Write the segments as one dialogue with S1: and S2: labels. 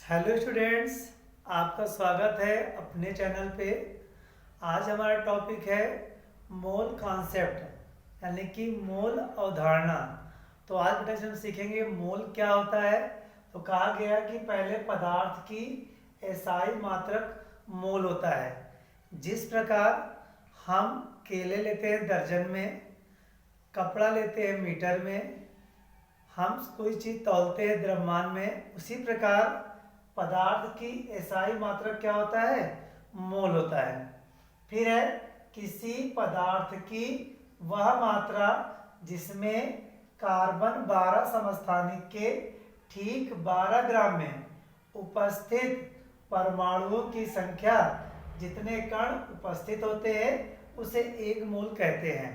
S1: Hello students, आपका स्वागत है अपने चैनल पे। आज हमारा टॉपिक है मोल कॉन्सेप्ट यानी कि मोल अवधारणा। तो आज बेटा हम सीखेंगे मोल क्या होता है। तो कहा गया कि पहले पदार्थ की एसआई मात्रक मोल होता है। जिस प्रकार हम केले लेते हैं दर्जन में, कपड़ा लेते हैं मीटर में, हम कोई चीज़ तौलते हैं द्रव्यमान में, उसी प्रकार पदार्थ की एसआई मात्रक क्या होता है? मोल होता है। फिर है किसी पदार्थ की वह मात्रा जिसमें कार्बन 12 समस्थानिक के ठीक 12 ग्राम में उपस्थित परमाणुओं की संख्या जितने कण उपस्थित होते हैं उसे एक मोल कहते हैं।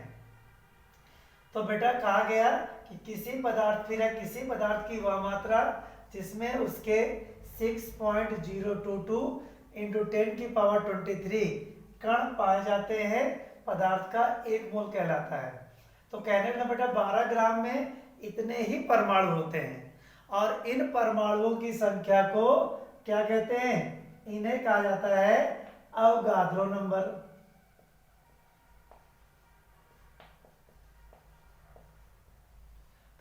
S1: तो बेटा कहा गया कि किसी पदार्थ किसी पदार्थ की वह मात्रा जिसमें उसके 6.022 इंटू 10 की पावर 23 कण पाए जाते हैं, पदार्थ का एक मोल कहलाता है। तो कहने का बेटा 12 ग्राम में इतने ही परमाणु होते हैं और इन परमाणुओं की संख्या को क्या कहते हैं? इन्हें कहा जाता है अवगाद्रो नंबर।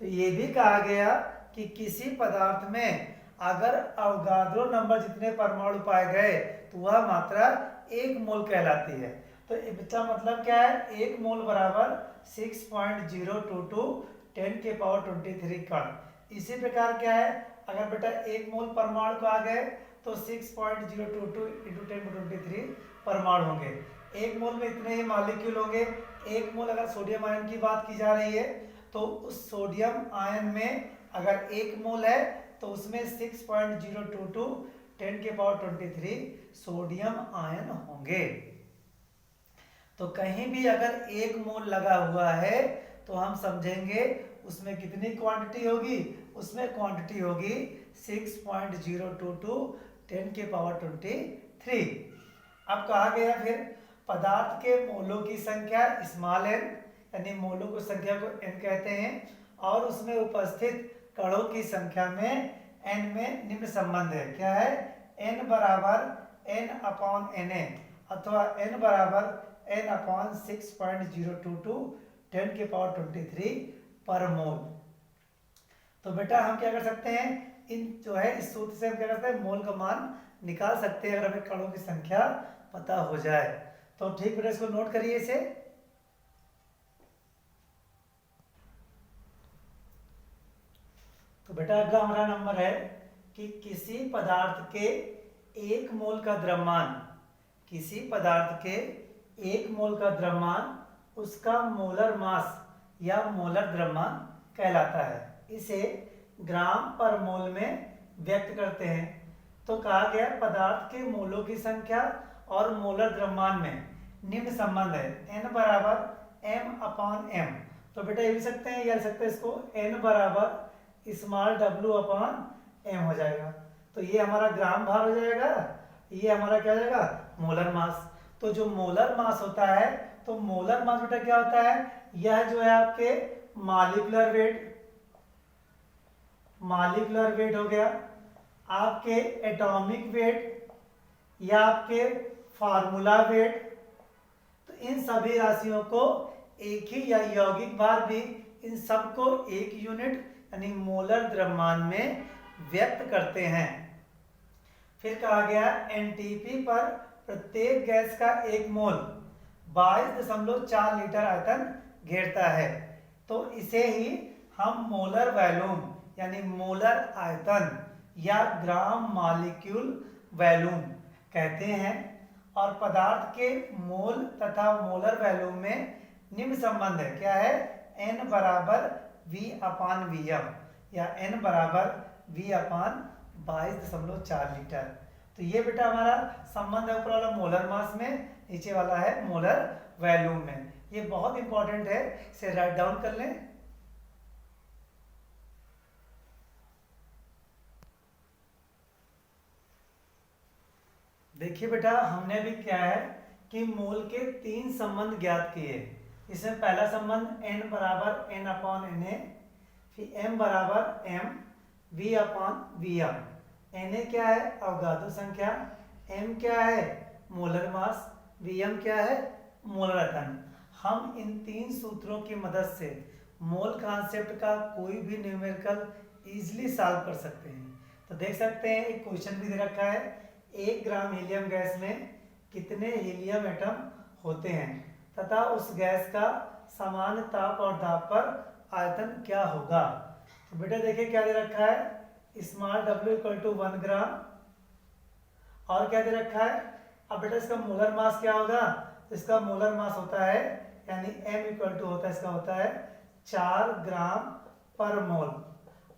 S1: तो ये भी कहा गया कि किसी पदार्थ में अगर अवगाद्रो नंबर जितने परमाणु पाए गए तो वह मात्रा एक मोल कहलाती है। तो इसका मतलब क्या है? एक मोल बराबर 6.022 10 के पावर 23 कण। इसी प्रकार क्या है, अगर बेटा एक मोल परमाणु आ गए तो 6.022 इंटू 10 परमाणु होंगे। एक मोल में इतने ही मॉलिक्यूल होंगे। एक मोल अगर सोडियम आयन की बात की जा रही है तो उस सोडियम आयन में अगर एक मोल है तो उसमें 6.022 10 के पावर 23 सोडियम आयन होंगे। तो कहीं भी अगर एक मोल लगा हुआ है तो हम समझेंगे उसमें कितनी क्वांटिटी होगी? उसमें क्वांटिटी होगी 6.022 10 के पावर 23। अब कहा गया फिर पदार्थ के मोलों की संख्या स्मॉल एन, यानी मोलों की संख्या को एन कहते हैं, और उसमें उपस्थित कणों की संख्या में एन में निम्न संबंध है। क्या है? एन बराबर एन अपॉन एन ए अथवा एन बराबर एन अपॉन 6.022 10 के पावर 23 पर मोल। तो बेटा हम क्या कर सकते हैं? इन जो है इस सूत्र से हम क्या करते हैं? मोल का मान निकाल सकते हैं अगर हमें कणों की संख्या पता हो जाए तो। ठीक बेटा, इसको नोट करिए इसे। तो बेटा अगला हमारा नंबर है कि किसी पदार्थ के एक मोल का द्रव्यमान, किसी पदार्थ के एक मोल का द्रव्यमान उसका मोलर मास या मोलर द्रव्यमान कहलाता है। इसे ग्राम पर मोल में व्यक्त करते हैं। तो कहा गया पदार्थ के मोलों की संख्या और मोलर द्रव्यमान में निम्न संबंध है। एन बराबर एम अपॉन एम। तो बेटा ये भी सकते हैं, या सकते हैं इसको एन बराबर स्मॉल डब्ल्यू अपॉन एम हो जाएगा। तो ये हमारा ग्राम भार हो जाएगा, ये हमारा क्या हो जाएगा? Molar mass. तो जो मोलर मास होता है, तो मोलर मास बेटा क्या होता है? यह जो है आपके मॉलिक्यूलर वेट, मॉलिक्यूलर वेट हो गया, आपके एटॉमिक वेट या आपके फार्मूला वेट। तो इन सभी राशियों को एक ही, या यौगिक भार भी, इन सबको एक यूनिट यानी मोलर द्रव्यमान में व्यक्त करते हैं। फिर कहा गया एनटीपी पर प्रत्येक गैस का एक मोल 22.4 लीटर आयतन घेरता है। तो इसे ही हम मोलर वॉल्यूम यानी मोलर आयतन या ग्राम मॉलिक्यूल वॉल्यूम कहते हैं। और पदार्थ के मोल तथा मोलर वॉल्यूम में निम्न संबंध है। क्या है? एन बराबर वी अपान वी एम, या एन बराबर वी अपान 22.4 लीटर। तो ये बेटा हमारा संबंध है ऊपर वाला मोलर मास में, नीचे वाला है मोलर वॉल्यूम में। ये बहुत इंपॉर्टेंट है, इसे राइट डाउन कर लें। देखिए बेटा, हमने भी क्या है कि मोल के 3 संबंध ज्ञात किए। इसमें पहला संबंध n बराबर n अपॉन एन ए, फिर m बराबर m v upon v m. Na क्या है, अवगाद्रो संख्या, m क्या है, मोलर मास, Vm क्या है, मोलर आयतन। हम इन तीन सूत्रों की मदद से मोल कॉन्सेप्ट का कोई भी न्यूमेरिकल इजीली सॉल्व कर सकते हैं। तो देख सकते हैं एक क्वेश्चन भी दे रखा है, 1 ग्राम हीलियम गैस में कितने हीलियम एटम होते हैं तथा उस गैस का समान ताप और दाब पर आयतन क्या होगा। तो बेटा देखिए क्या दे रखा है, स्मॉल w इक्वल टू 1 ग्राम, और क्या दे रखा है, अब बेटा इसका मोलर मास क्या होगा, तो इसका मोलर मास होता है यानी m इक्वल टू होता है, इसका होता है 4 ग्राम पर मोल।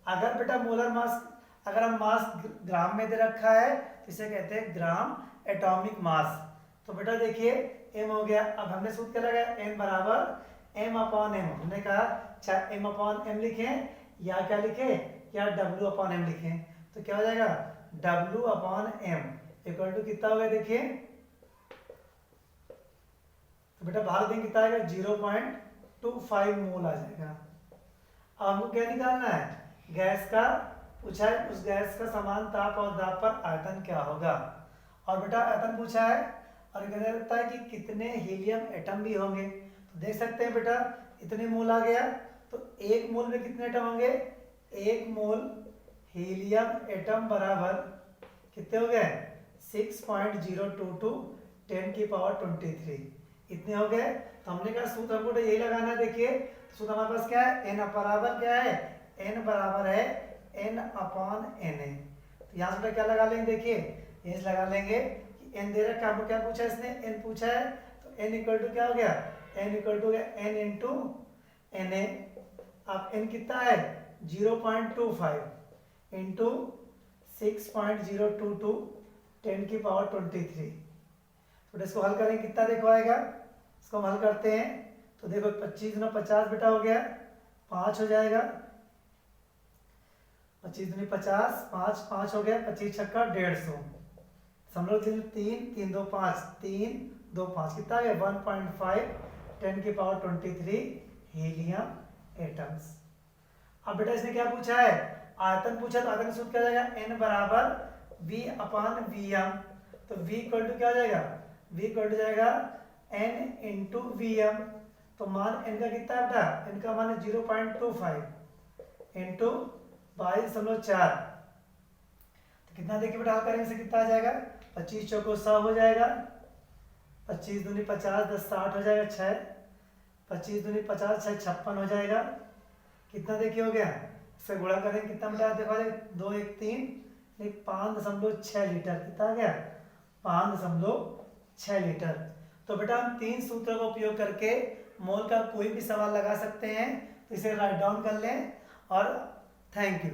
S1: अगर बेटा मोलर मास, अगर हम मास ग्राम में दे रखा है तो इसे कहते हैं ग्राम एटॉमिक मास। तो बेटा देखिए m हो गया, अब हमने सूत्र क्या लगाया, n बराबर m अपॉन m। हमने कहा चाहे m अपॉन m लिखें या क्या लिखें, या w अपॉन m लिखें, तो क्या हो जाएगा w upon m equal to कितना हो गया देखिए, तो बेटा भाग देंगे कितना आएगा 0.25 मोल आ जाएगा। अब हमको क्या निकालना है, गैस का पूछा है, उस गैस का समान ताप और दाब पर आयतन क्या होगा। और बेटा आयतन पूछा है और कहना रहता है कि कितने हीलियम एटम भी होंगे। तो देख सकते हैं बेटा इतने मोल आ गया, तो एक मोल में कितने एटम होंगे, एक मोल हीलियम एटम बराबर कितने हो गए 6.022 10 की पावर 23, इतने हो गए। तो हमने कहा सूत्र हमको यही लगाना है। देखिए सूत्र हमारे पास क्या है, n बराबर क्या है, n बराबर है n अपॉन Na। तो यहाँ से क्या लगा लेंगे, देखिए ये लगा लेंगे कि n दे रखा है, हमको क्या पूछा है इसने, n पूछा है, तो n इक्वल टू क्या हो गया, n इक्वल टू गया n इंटू Na। अब n कितना है 0.25 इंटू 6.022 10 की पावर 23। तो इसको हल करेंगे कितना देखो आएगा, इसको हम हल करते हैं तो देखो 25 गुना 50 बेटा हो गया 5 हो जाएगा, 25 दूनी 50, 5 5 हो गया, 25 छक्का 150, समझो 3 3 2 5 3 2 5 कितना है 1.5 10 की पावर 23 हीलियम एटम्स। अब बेटा इसने क्या पूछा है, आयतन पूछा, तो आयतन का सूत्र क्या जाएगा, n बराबर v अपॉन Vm। तो v इक्वल टू क्या हो जाएगा, v इक्वल टू जाएगा n इंटू Vm। तो मान n का कितना है बेटा, n का मान है 0.25 इंटू 22.4। तो कितना देखिए बेटा हल करेंगे से कितना आ जाएगा, 25 चौको 100 हो जाएगा, 25 दूनी 50 10 60 हो जाएगा 6, 25 दूनी 50 6 56 हो जाएगा, कितना देखिए हो गया, इससे गुणा करेंगे कितना बेटा देखो 2 1 3 5.6 लीटर, कितना आ गया 5.6 लीटर। तो बेटा हम तीन सूत्रों का उपयोग करके मोल का कोई भी सवाल लगा सकते हैं, तो इसे राइट डाउन कर लें और थैंक यू।